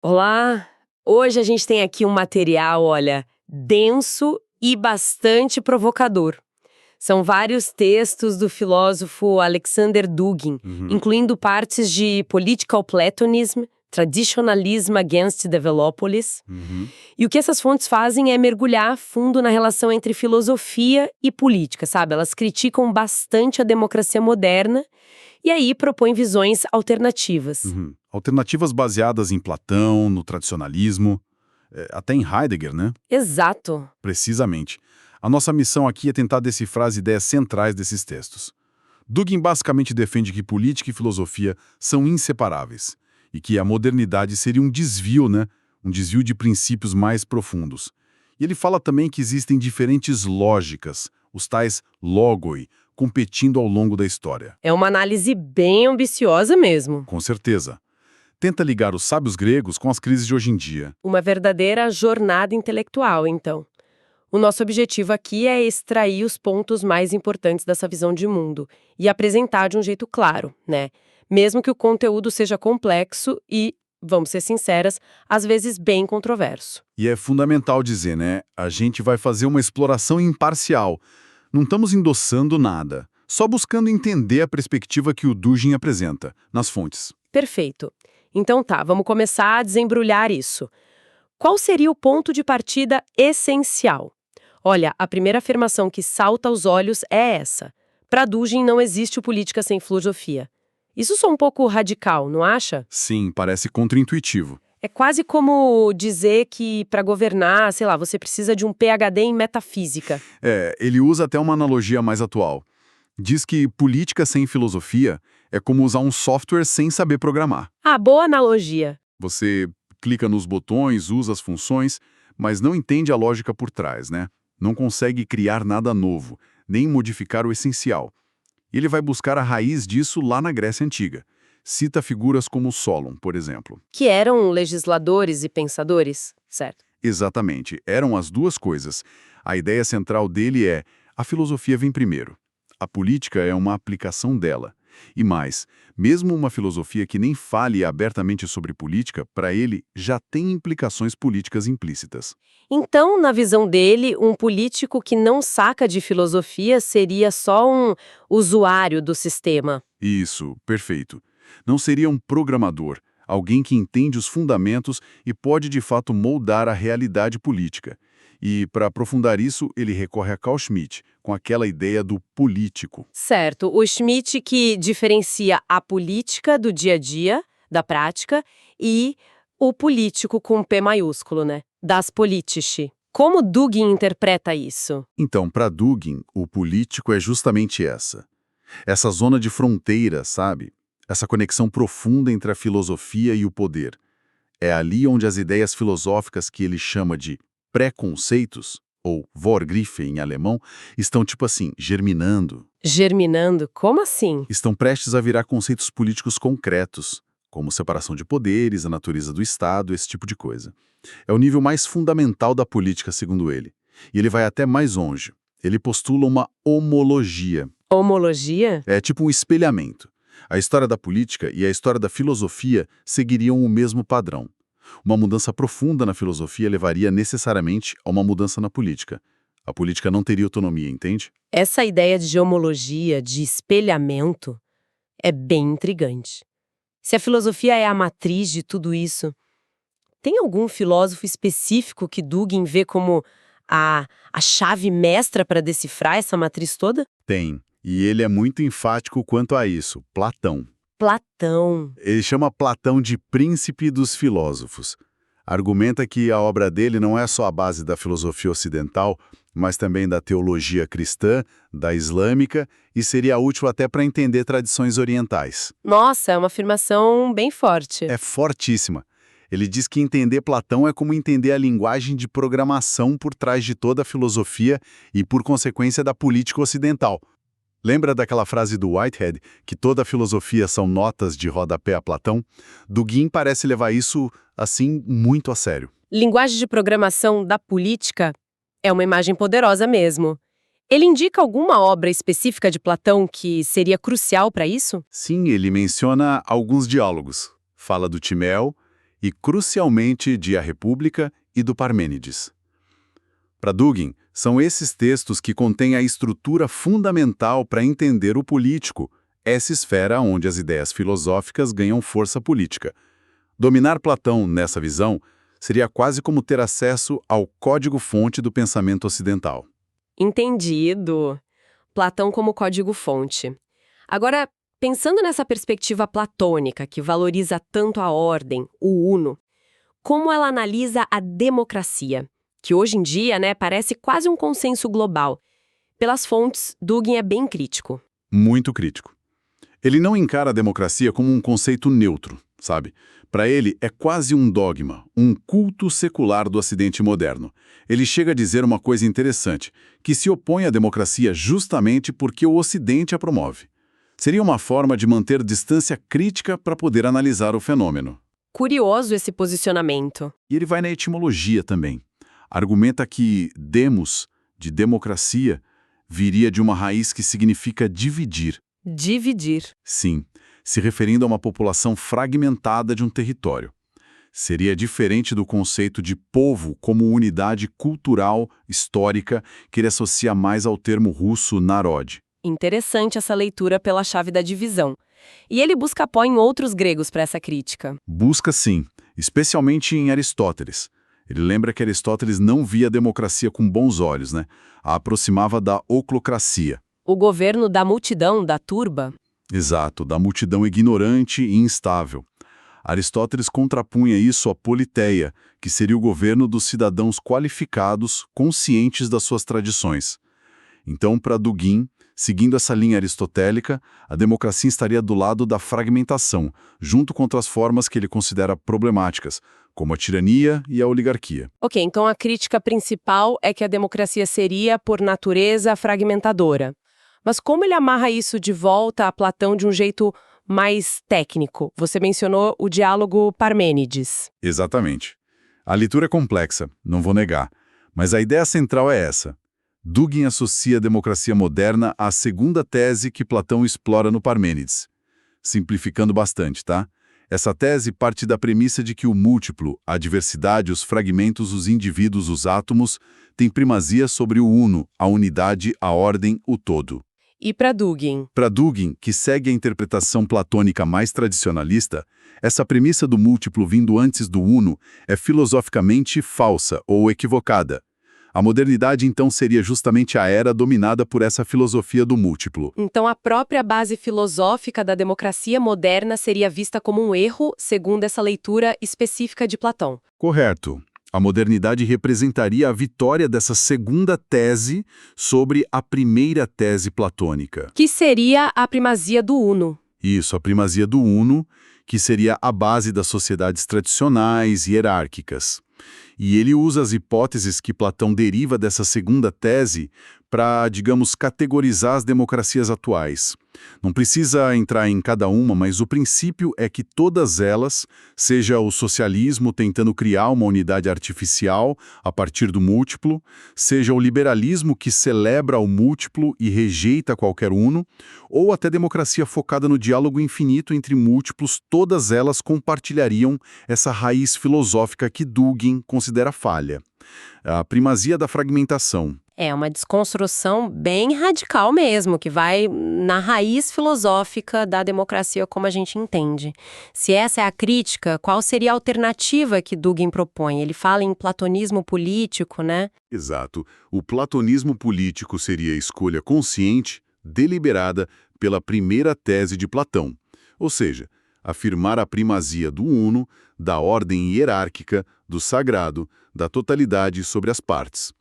Olá! Hoje a gente tem aqui um material, olha, denso e bastante provocador. São vários textos do filósofo Alexander Dugin, Uhum. incluindo partes de Political Platonism, Traditionalism Against Developolis. Uhum. E o que essas fontes fazem é mergulhar a fundo na relação entre filosofia e política, sabe? Elas criticam bastante a democracia moderna e aí propõem visões alternativas. Uhum. Alternativas baseadas em Platão, no tradicionalismo, até em Heidegger, né? Exato. Precisamente. A nossa missão aqui é tentar decifrar as ideias centrais desses textos. Dugin basicamente defende que política e filosofia são inseparáveis e que a modernidade seria um desvio, né? Um desvio de princípios mais profundos. E ele fala também que existem diferentes lógicas, os tais logoi, competindo ao longo da história. É uma análise bem ambiciosa mesmo. Com certeza. Tenta ligar os sábios gregos com as crises de hoje em dia. Uma verdadeira jornada intelectual, então. O nosso objetivo aqui é extrair os pontos mais importantes dessa visão de mundo e apresentar de um jeito claro, né? Mesmo que o conteúdo seja complexo e, vamos ser sinceras, às vezes bem controverso. E é fundamental dizer, né? A gente vai fazer uma exploração imparcial. Não estamos endossando nada, só buscando entender a perspectiva que o Dugin apresenta, nas fontes. Perfeito. Então tá, vamos começar a desembrulhar isso. Qual seria o ponto de partida essencial? Olha, a primeira afirmação que salta aos olhos é essa. Para Dugin não existe política sem filosofia. Isso soa um pouco radical, não acha? Sim, parece contraintuitivo. É quase como dizer que para governar, sei lá, você precisa de um PhD em metafísica. Ele usa até uma analogia mais atual. Diz que política sem filosofia é como usar um software sem saber programar. Ah, boa analogia. Você clica nos botões, usa as funções, mas não entende a lógica por trás, né? Não consegue criar nada novo, nem modificar o essencial. E ele vai buscar a raiz disso lá na Grécia Antiga. Cita figuras como Solon, por exemplo. Que eram legisladores e pensadores, certo? Exatamente, eram as duas coisas. A ideia central dele é: a filosofia vem primeiro. A política é uma aplicação dela. E mais, mesmo uma filosofia que nem fale abertamente sobre política, para ele já tem implicações políticas implícitas. Então, na visão dele, um político que não saca de filosofia seria só um usuário do sistema. Isso, perfeito. Não seria um programador, alguém que entende os fundamentos e pode de fato moldar a realidade política. E, para aprofundar isso, ele recorre a Carl Schmitt, com aquela ideia do político. Certo, o Schmitt que diferencia a política do dia a dia, da prática, e o político com P maiúsculo, né? Das politici. Como Dugin interpreta isso? Então, para Dugin, o político é justamente essa. Essa zona de fronteira, sabe? Essa conexão profunda entre a filosofia e o poder. É ali onde as ideias filosóficas que ele chama de preconceitos, ou Vorgriffe em alemão, estão tipo assim, germinando. Germinando? Como assim? Estão prestes a virar conceitos políticos concretos, como separação de poderes, a natureza do Estado, esse tipo de coisa. É o nível mais fundamental da política, segundo ele. E ele vai até mais longe. Ele postula uma homologia. Homologia? É tipo um espelhamento. A história da política e a história da filosofia seguiriam o mesmo padrão. Uma mudança profunda na filosofia levaria necessariamente a uma mudança na política. A política não teria autonomia, entende? Essa ideia de homologia, de espelhamento, é bem intrigante. Se a filosofia é a matriz de tudo isso, tem algum filósofo específico que Dugin vê como a chave mestra para decifrar essa matriz toda? Tem. E ele é muito enfático quanto a isso, Platão. Platão. Ele chama Platão de príncipe dos filósofos. Argumenta que a obra dele não é só a base da filosofia ocidental, mas também da teologia cristã, da islâmica, e seria útil até para entender tradições orientais. Nossa, é uma afirmação bem forte. É fortíssima. Ele diz que entender Platão é como entender a linguagem de programação por trás de toda a filosofia e, por consequência, da política ocidental. Lembra daquela frase do Whitehead, que toda a filosofia são notas de rodapé a Platão? Dugin parece levar isso, assim, muito a sério. Linguagem de programação da política é uma imagem poderosa mesmo. Ele indica alguma obra específica de Platão que seria crucial para isso? Sim, ele menciona alguns diálogos. Fala do Timeu e, crucialmente, de A República e do Parmênides. Para Dugin, são esses textos que contêm a estrutura fundamental para entender o político, essa esfera onde as ideias filosóficas ganham força política. Dominar Platão, nessa visão, seria quase como ter acesso ao código-fonte do pensamento ocidental. Entendido. Platão como código-fonte. Agora, pensando nessa perspectiva platônica, que valoriza tanto a ordem, o uno, como ela analisa a democracia, que hoje em dia, parece quase um consenso global. Pelas fontes, Dugin é bem crítico. Muito crítico. Ele não encara a democracia como um conceito neutro, sabe? Para ele, é quase um dogma, um culto secular do Ocidente moderno. Ele chega a dizer uma coisa interessante, que se opõe à democracia justamente porque o Ocidente a promove. Seria uma forma de manter distância crítica para poder analisar o fenômeno. Curioso esse posicionamento. E ele vai na etimologia também. Argumenta que demos, de democracia, viria de uma raiz que significa dividir. Dividir. Sim, se referindo a uma população fragmentada de um território. Seria diferente do conceito de povo como unidade cultural, histórica, que ele associa mais ao termo russo narod. Interessante essa leitura pela chave da divisão. E ele busca apoio em outros gregos para essa crítica. Busca sim, especialmente em Aristóteles. Ele lembra que Aristóteles não via a democracia com bons olhos, A aproximava da oclocracia. O governo da multidão, da turba. Exato, da multidão ignorante e instável. Aristóteles contrapunha isso à politeia, que seria o governo dos cidadãos qualificados, conscientes das suas tradições. Então, para Dugin, seguindo essa linha aristotélica, a democracia estaria do lado da fragmentação, junto contra as formas que ele considera problemáticas, como a tirania e a oligarquia. Ok, então a crítica principal é que a democracia seria, por natureza, fragmentadora. Mas como ele amarra isso de volta a Platão de um jeito mais técnico? Você mencionou o diálogo Parmênides. Exatamente. A leitura é complexa, não vou negar, mas a ideia central é essa. Dugin associa a democracia moderna à segunda tese que Platão explora no Parmênides. Simplificando bastante, tá? Essa tese parte da premissa de que o múltiplo, a diversidade, os fragmentos, os indivíduos, os átomos, têm primazia sobre o uno, a unidade, a ordem, o todo. E para Dugin? Para Dugin, que segue a interpretação platônica mais tradicionalista, essa premissa do múltiplo vindo antes do uno é filosoficamente falsa ou equivocada. A modernidade, então, seria justamente a era dominada por essa filosofia do múltiplo. Então, a própria base filosófica da democracia moderna seria vista como um erro, segundo essa leitura específica de Platão. Correto. A modernidade representaria a vitória dessa segunda tese sobre a primeira tese platônica. Que seria a primazia do uno. Isso, a primazia do uno, que seria a base das sociedades tradicionais e hierárquicas. E ele usa as hipóteses que Platão deriva dessa segunda tese para, digamos, categorizar as democracias atuais. Não precisa entrar em cada uma, mas o princípio é que todas elas, seja o socialismo tentando criar uma unidade artificial a partir do múltiplo, seja o liberalismo que celebra o múltiplo e rejeita qualquer uno, ou até democracia focada no diálogo infinito entre múltiplos, todas elas compartilhariam essa raiz filosófica que Dugin considera falha. A primazia da fragmentação. É uma desconstrução bem radical mesmo, que vai na raiz filosófica da democracia como a gente entende. Se essa é a crítica, qual seria a alternativa que Dugin propõe? Ele fala em platonismo político, né? Exato. O platonismo político seria a escolha consciente, deliberada, pela primeira tese de Platão. Ou seja, afirmar a primazia do uno, da ordem hierárquica, do sagrado, da totalidade sobre as partes.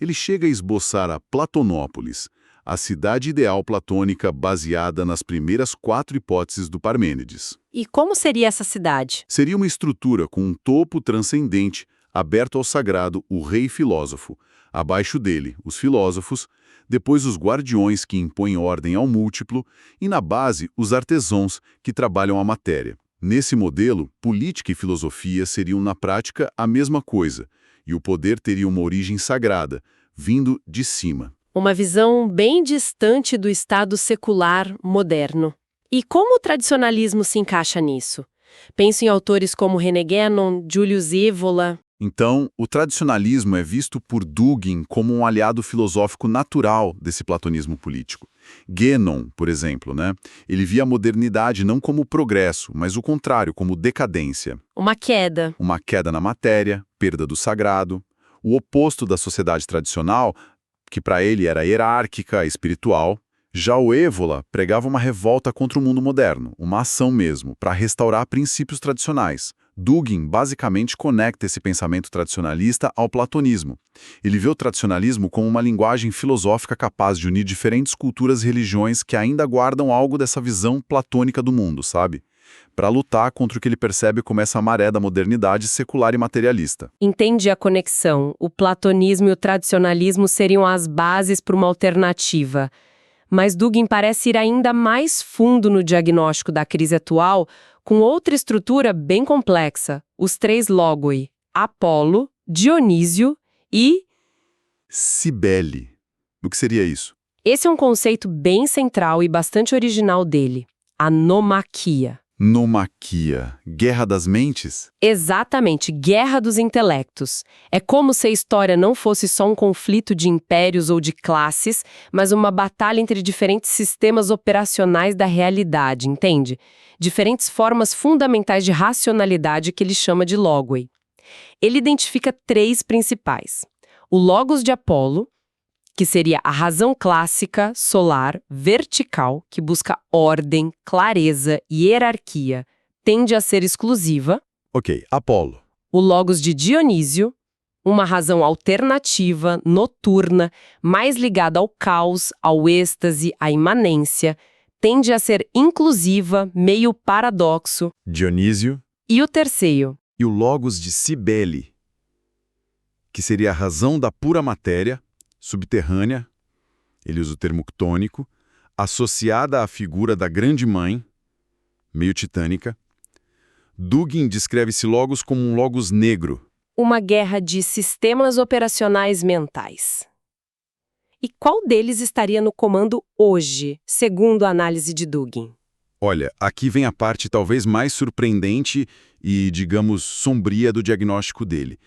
Ele chega a esboçar a Platonópolis, a cidade ideal platônica baseada nas primeiras 4 hipóteses do Parmênides. E como seria essa cidade? Seria uma estrutura com um topo transcendente, aberto ao sagrado, o rei filósofo. Abaixo dele, os filósofos, depois os guardiões que impõem ordem ao múltiplo e, na base, os artesãos que trabalham a matéria. Nesse modelo, política e filosofia seriam, na prática, a mesma coisa, e o poder teria uma origem sagrada, vindo de cima. Uma visão bem distante do Estado secular moderno. E como o tradicionalismo se encaixa nisso? Penso em autores como René Guénon, Julius Evola. Então, o tradicionalismo é visto por Dugin como um aliado filosófico natural desse platonismo político. Guénon, por exemplo, né? Ele via a modernidade não como progresso, mas o contrário, como decadência. Uma queda. Uma queda na matéria, perda do sagrado. O oposto da sociedade tradicional, que para ele era hierárquica, espiritual. Já o Evola pregava uma revolta contra o mundo moderno, uma ação mesmo, para restaurar princípios tradicionais. Dugin basicamente conecta esse pensamento tradicionalista ao platonismo. Ele vê o tradicionalismo como uma linguagem filosófica capaz de unir diferentes culturas e religiões que ainda guardam algo dessa visão platônica do mundo, sabe? Para lutar contra o que ele percebe como essa maré da modernidade secular e materialista. Entende a conexão. O platonismo e o tradicionalismo seriam as bases para uma alternativa. Mas Dugin parece ir ainda mais fundo no diagnóstico da crise atual, com outra estrutura bem complexa, os 3 logoi, Apolo, Dionísio e... Cibele. O que seria isso? Esse é um conceito bem central e bastante original dele, a nomaquia. Nomaquia. Guerra das mentes? Exatamente, guerra dos intelectos. É como se a história não fosse só um conflito de impérios ou de classes, mas uma batalha entre diferentes sistemas operacionais da realidade, entende? Diferentes formas fundamentais de racionalidade que ele chama de logoi. Ele identifica 3 principais. O logos de Apolo, que seria a razão clássica, solar, vertical, que busca ordem, clareza e hierarquia, tende a ser exclusiva. Ok, Apolo. O logos de Dionísio, uma razão alternativa, noturna, mais ligada ao caos, ao êxtase, à imanência, tende a ser inclusiva, meio paradoxo. Dionísio. E o terceiro? E o logos de Cibele, que seria a razão da pura matéria, subterrânea, ele usa o termo ctônico, associada à figura da grande mãe, meio titânica. Dugin descreve esse logos como um logos negro. Uma guerra de sistemas operacionais mentais. E qual deles estaria no comando hoje, segundo a análise de Dugin? Olha, aqui vem a parte talvez mais surpreendente e, digamos, sombria do diagnóstico dele.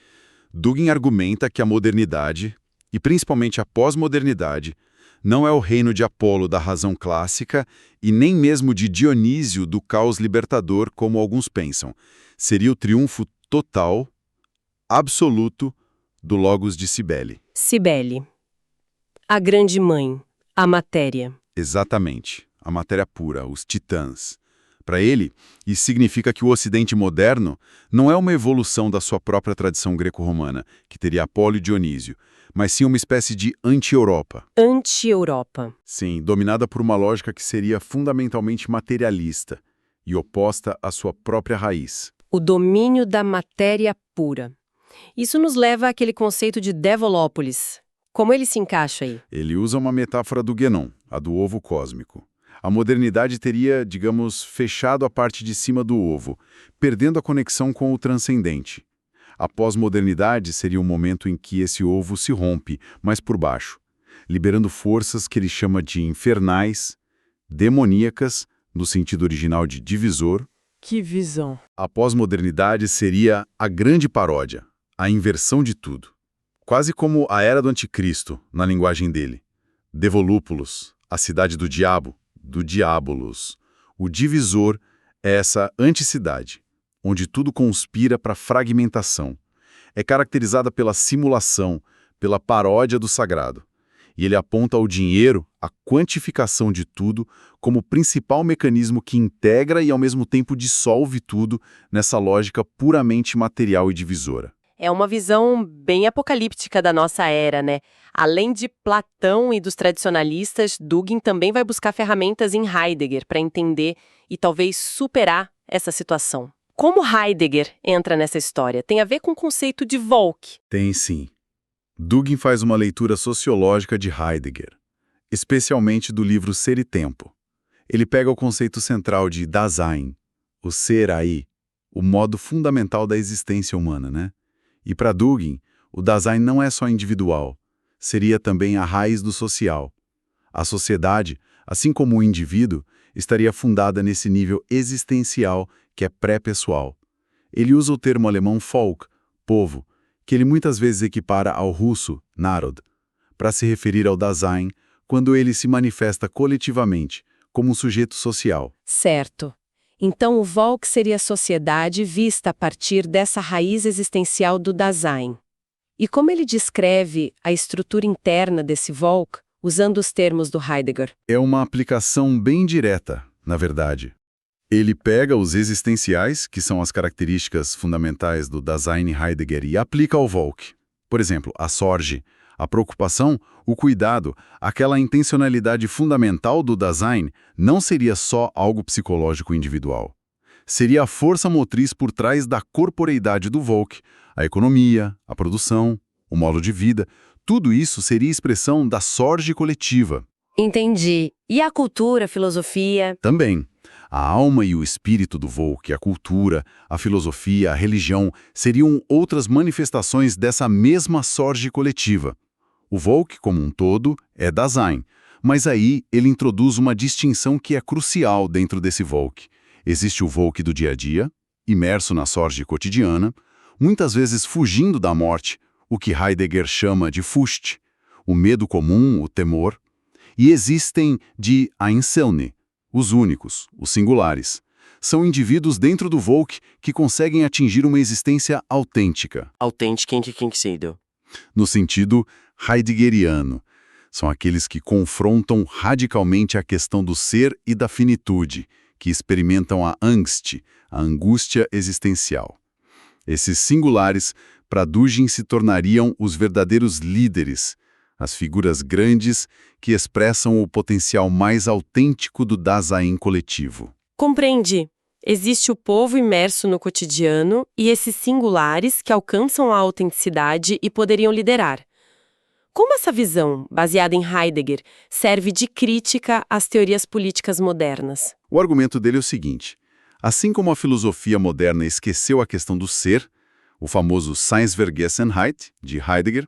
Dugin argumenta que a modernidade, e principalmente a pós-modernidade, não é o reino de Apolo da razão clássica e nem mesmo de Dionísio do caos libertador, como alguns pensam. Seria o triunfo total, absoluto, do logos de Cibele. Cibele. A grande mãe, a matéria. Exatamente, a matéria pura, os titãs. Para ele, isso significa que o Ocidente moderno não é uma evolução da sua própria tradição greco-romana, que teria Apolo e Dionísio, mas sim uma espécie de anti-Europa. Anti-Europa. Sim, dominada por uma lógica que seria fundamentalmente materialista e oposta à sua própria raiz. O domínio da matéria pura. Isso nos leva àquele conceito de Devolópolis. Como ele se encaixa aí? Ele usa uma metáfora do Guénon, a do ovo cósmico. A modernidade teria, digamos, fechado a parte de cima do ovo, perdendo a conexão com o transcendente. A pós-modernidade seria um momento em que esse ovo se rompe, mas por baixo, liberando forças que ele chama de infernais, demoníacas, no sentido original de divisor. Que visão! A pós-modernidade seria a grande paródia, a inversão de tudo. Quase como a era do anticristo, na linguagem dele. Devolúpolis, a cidade do diabo, do diabolos. O divisor é essa anticidade, onde tudo conspira para a fragmentação. É caracterizada pela simulação, pela paródia do sagrado. E ele aponta ao dinheiro, a quantificação de tudo, como principal mecanismo que integra e ao mesmo tempo dissolve tudo nessa lógica puramente material e divisora. É uma visão bem apocalíptica da nossa era, né? Além de Platão e dos tradicionalistas, Dugin também vai buscar ferramentas em Heidegger para entender e talvez superar essa situação. Como Heidegger entra nessa história? Tem a ver com o conceito de Volk. Tem sim. Dugin faz uma leitura sociológica de Heidegger, especialmente do livro Ser e Tempo. Ele pega o conceito central de Dasein, o ser aí, o modo fundamental da existência humana, né? E para Dugin, o Dasein não é só individual, seria também a raiz do social. A sociedade, assim como o indivíduo, estaria fundada nesse nível existencial que é pré-pessoal. Ele usa o termo alemão Volk, povo, que ele muitas vezes equipara ao russo, Narod, para se referir ao Dasein, quando ele se manifesta coletivamente, como um sujeito social. Certo. Então o Volk seria a sociedade vista a partir dessa raiz existencial do Dasein. E como ele descreve a estrutura interna desse Volk, usando os termos do Heidegger? É uma aplicação bem direta, na verdade. Ele pega os existenciais, que são as características fundamentais do Dasein Heidegger, e aplica ao Volk. Por exemplo, a Sorge, a preocupação, o cuidado, aquela intencionalidade fundamental do Dasein não seria só algo psicológico individual. Seria a força motriz por trás da corporeidade do Volk, a economia, a produção, o modo de vida, tudo isso seria expressão da Sorge coletiva. Entendi. E a cultura, a filosofia? Também. A alma e o espírito do Volk, a cultura, a filosofia, a religião, seriam outras manifestações dessa mesma Sorge coletiva. O Volk, como um todo, é Dasein, mas aí ele introduz uma distinção que é crucial dentro desse Volk. Existe o Volk do dia a dia, imerso na Sorge cotidiana, muitas vezes fugindo da morte, o que Heidegger chama de Furcht, o medo comum, o temor, e existem de Einzelne, os únicos, os singulares. São indivíduos dentro do Volk que conseguem atingir uma existência autêntica. Autêntica em que sentido? No sentido heideggeriano. São aqueles que confrontam radicalmente a questão do ser e da finitude, que experimentam a Angst, a angústia existencial. Esses singulares, para Dugin, se tornariam os verdadeiros líderes, as figuras grandes que expressam o potencial mais autêntico do Dasein coletivo. Compreendi. Existe o povo imerso no cotidiano e esses singulares que alcançam a autenticidade e poderiam liderar. Como essa visão, baseada em Heidegger, serve de crítica às teorias políticas modernas? O argumento dele é o seguinte: assim como a filosofia moderna esqueceu a questão do ser, o famoso Seinsvergessenheit, de Heidegger,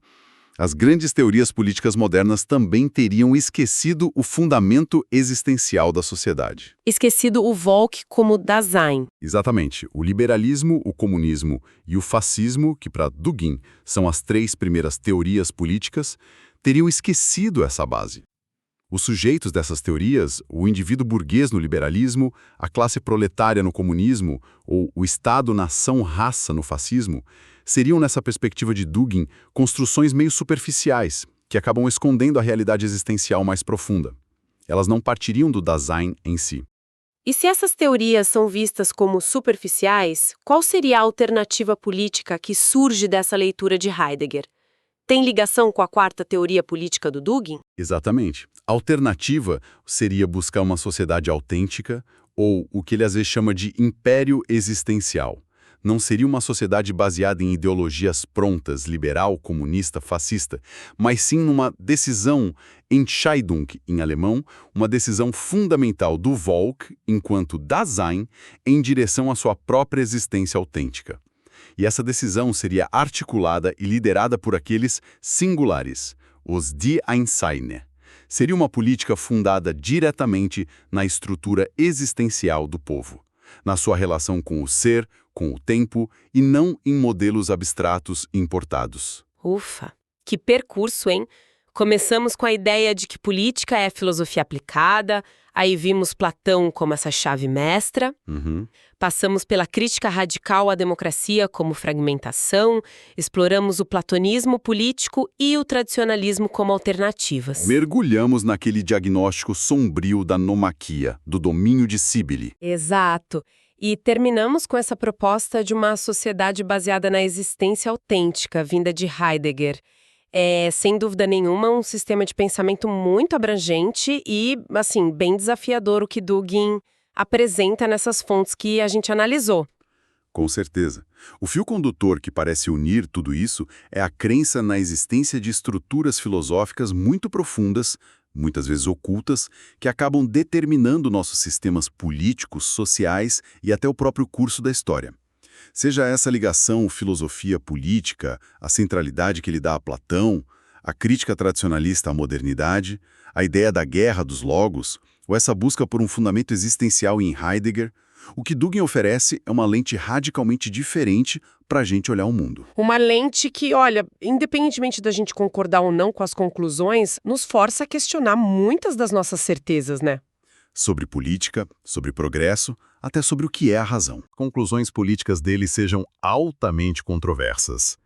as grandes teorias políticas modernas também teriam esquecido o fundamento existencial da sociedade. Esquecido o Volk como Dasein. Exatamente. O liberalismo, o comunismo e o fascismo, que para Dugin são as três primeiras teorias políticas, teriam esquecido essa base. Os sujeitos dessas teorias, o indivíduo burguês no liberalismo, a classe proletária no comunismo ou o Estado-nação-raça no fascismo, seriam, nessa perspectiva de Dugin, construções meio superficiais, que acabam escondendo a realidade existencial mais profunda. Elas não partiriam do Dasein em si. E se essas teorias são vistas como superficiais, qual seria a alternativa política que surge dessa leitura de Heidegger? Tem ligação com a quarta teoria política do Dugin? Exatamente. A alternativa seria buscar uma sociedade autêntica, ou o que ele às vezes chama de império existencial. Não seria uma sociedade baseada em ideologias prontas, liberal, comunista, fascista, mas sim numa decisão, Entscheidung em alemão, uma decisão fundamental do Volk, enquanto Dasein, em direção à sua própria existência autêntica. E essa decisão seria articulada e liderada por aqueles singulares, os Die Einzelne. Seria uma política fundada diretamente na estrutura existencial do povo, na sua relação com o ser, com o tempo e não em modelos abstratos importados. Ufa, que percurso, hein? Começamos com a ideia de que política é filosofia aplicada, aí vimos Platão como essa chave mestra, passamos pela crítica radical à democracia como fragmentação, exploramos o platonismo político e o tradicionalismo como alternativas. Mergulhamos naquele diagnóstico sombrio da nomaquia, do domínio de Cíbele. Exato. E terminamos com essa proposta de uma sociedade baseada na existência autêntica, vinda de Heidegger. É, sem dúvida nenhuma, um sistema de pensamento muito abrangente e, assim, bem desafiador o que Dugin apresenta nessas fontes que a gente analisou. Com certeza. O fio condutor que parece unir tudo isso é a crença na existência de estruturas filosóficas muito profundas, muitas vezes ocultas, que acabam determinando nossos sistemas políticos, sociais e até o próprio curso da história. Seja essa ligação filosofia-política, a centralidade que ele dá a Platão, a crítica tradicionalista à modernidade, a ideia da guerra dos logos, ou essa busca por um fundamento existencial em Heidegger, O que Dugin oferece é uma lente radicalmente diferente para a gente olhar o mundo. Uma lente que, olha, independentemente da gente concordar ou não com as conclusões, nos força a questionar muitas das nossas certezas, né? Sobre política, sobre progresso, até sobre o que é a razão. Conclusões políticas dele sejam altamente controversas.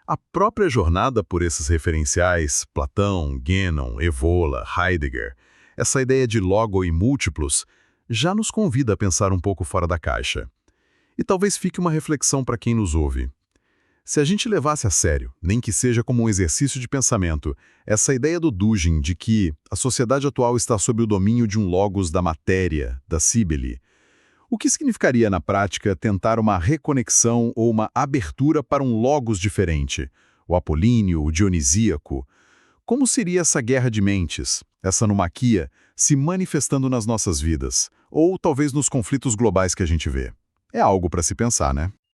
A própria jornada por esses referenciais, Platão, Guénon, Evola, Heidegger, essa ideia de logo e múltiplos, já nos convida a pensar um pouco fora da caixa. E talvez fique uma reflexão para quem nos ouve. Se a gente levasse a sério, nem que seja como um exercício de pensamento, essa ideia do Dugin de que a sociedade atual está sob o domínio de um logos da matéria, da síbele, o que significaria na prática tentar uma reconexão ou uma abertura para um logos diferente, o apolíneo, o dionisíaco? Como seria essa guerra de mentes, essa numaquia, se manifestando nas nossas vidas, ou talvez nos conflitos globais que a gente vê? É algo para se pensar, né?